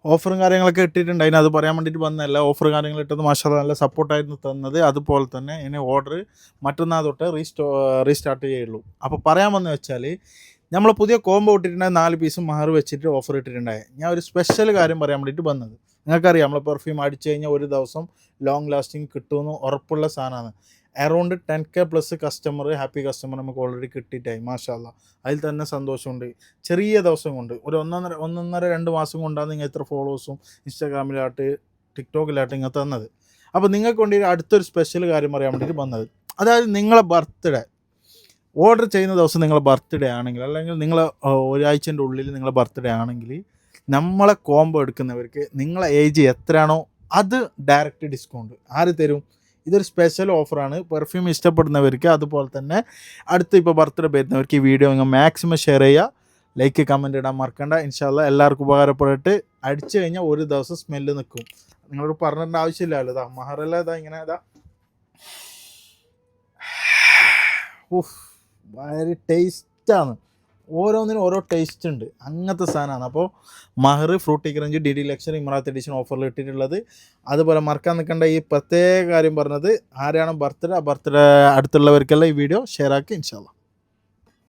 ഓഫറും കാര്യങ്ങളൊക്കെ ഇട്ടിട്ടുണ്ട്. അതിന് അത് പറയാൻ വേണ്ടിയിട്ട് വന്നതല്ല. ഓഫർ കാര്യങ്ങൾ ഇട്ടത് മാഷാഅല്ലാഹ് നല്ല സപ്പോർട്ടായിരുന്നു തന്നത്. അതുപോലെ തന്നെ ഇനി ഓർഡർ മറ്റന്നാൾ തൊട്ട് റീസ്റ്റാർട്ട് ചെയ്യുള്ളൂ. അപ്പോൾ പറയാൻ വന്നത് വെച്ചാൽ നമ്മൾ പുതിയ കോംബോ ഇട്ടിട്ടുണ്ടായി 4 പീസും മഹർ വെച്ചിട്ട് ഓഫർ ഇട്ടിട്ടുണ്ടായി. ഞാൻ ഒരു സ്പെഷ്യൽ കാര്യം പറയാൻ വേണ്ടിയിട്ട് വന്നത്. നിങ്ങൾക്കറിയാം നമ്മൾ പെർഫ്യൂം അടിച്ചു കഴിഞ്ഞാൽ ഒരു ദിവസം ലോങ് ലാസ്റ്റിംഗ് കിട്ടുമെന്ന് ഉറപ്പുള്ള സാധനമാണ്. Around 10K plus customer happy customer നമുക്ക് ഓൾറെഡി കിട്ടിയിട്ടായി മാഷാഅല്ലാഹ്. അതിൽ തന്നെ സന്തോഷമുണ്ട്. ചെറിയ ദിവസം കൊണ്ട് ഒരു ഒന്നൊന്നര 2 മാസം കൊണ്ടാണ് നിങ്ങൾ ഇത്ര ഫോളോവേഴ്സും ഇൻസ്റ്റാഗ്രാമിലായിട്ട് ടിക്ടോക്കിലായിട്ട് നിങ്ങൾ തന്നത്. അപ്പോൾ നിങ്ങൾക്ക് വേണ്ടി അടുത്തൊരു സ്പെഷ്യൽ കാര്യം പറയാൻ വേണ്ടിയിട്ട് വന്നത്. അതായത് നിങ്ങളെ ബർത്ത്ഡേ ഓർഡർ ചെയ്യുന്ന ദിവസം നിങ്ങളെ ബർത്ത്ഡേ ആണെങ്കിൽ, അല്ലെങ്കിൽ നിങ്ങൾ ഒരാഴ്ചൻ്റെ ഉള്ളിൽ നിങ്ങളെ ബർത്ത്ഡേ ആണെങ്കിൽ, നമ്മളെ കോംബോ എടുക്കുന്നവർക്ക് നിങ്ങളെ ഏജ് എത്രയാണോ അത് ഡയറക്റ്റ് ഡിസ്കൗണ്ട് ആര് തരും? ഇതൊരു സ്പെഷ്യൽ ഓഫറാണ്. പെർഫ്യൂം ഇഷ്ടപ്പെടുന്നവർക്ക്, അതുപോലെ തന്നെ അടുത്ത് ഇപ്പോൾ ബർത്ത്ഡേ വരുന്നവർക്ക് ഈ വീഡിയോ നിങ്ങൾ മാക്സിമം ഷെയർ ചെയ്യുക, ലൈക്ക് കമൻറ്റ് ഇടാൻ മറക്കണ്ട. ഇൻഷാല്ലാ എല്ലാവർക്കും ഉപകാരപ്പെട്ടിട്ട് അടിച്ചു കഴിഞ്ഞാൽ ഒരു ദിവസം സ്മെല്ല് നിൽക്കും. നിങ്ങളോട് പറഞ്ഞിട്ട് ആവശ്യമില്ലല്ലോ. ഇതാ മഹറല്ല, ഇതാ ഇങ്ങനെ ഇതാ വളരെ ടേസ്റ്റാണ്. ഓരോന്നിനും ഓരോ ടേസ്റ്റ് ഉണ്ട്, അങ്ങനത്തെ സാധനമാണ്. അപ്പോൾ മഹർ ഫ്രൂട്ടി ക്രഞ്ച് DD ലക്ഷൻ ഇമ്രാത്ത് എഡിഷൻ ഓഫറിൽ ഇട്ടിട്ടുള്ളത്. അതുപോലെ മറക്കാൻ നിൽക്കേണ്ട ഈ പ്രത്യേക കാര്യം പറഞ്ഞത്, ആരാണ് ബർത്ത്ഡേ അടുത്തുള്ളവർക്കെല്ലാം ഈ വീഡിയോ ഷെയർ ആക്കി ഇൻഷാല്ലാ.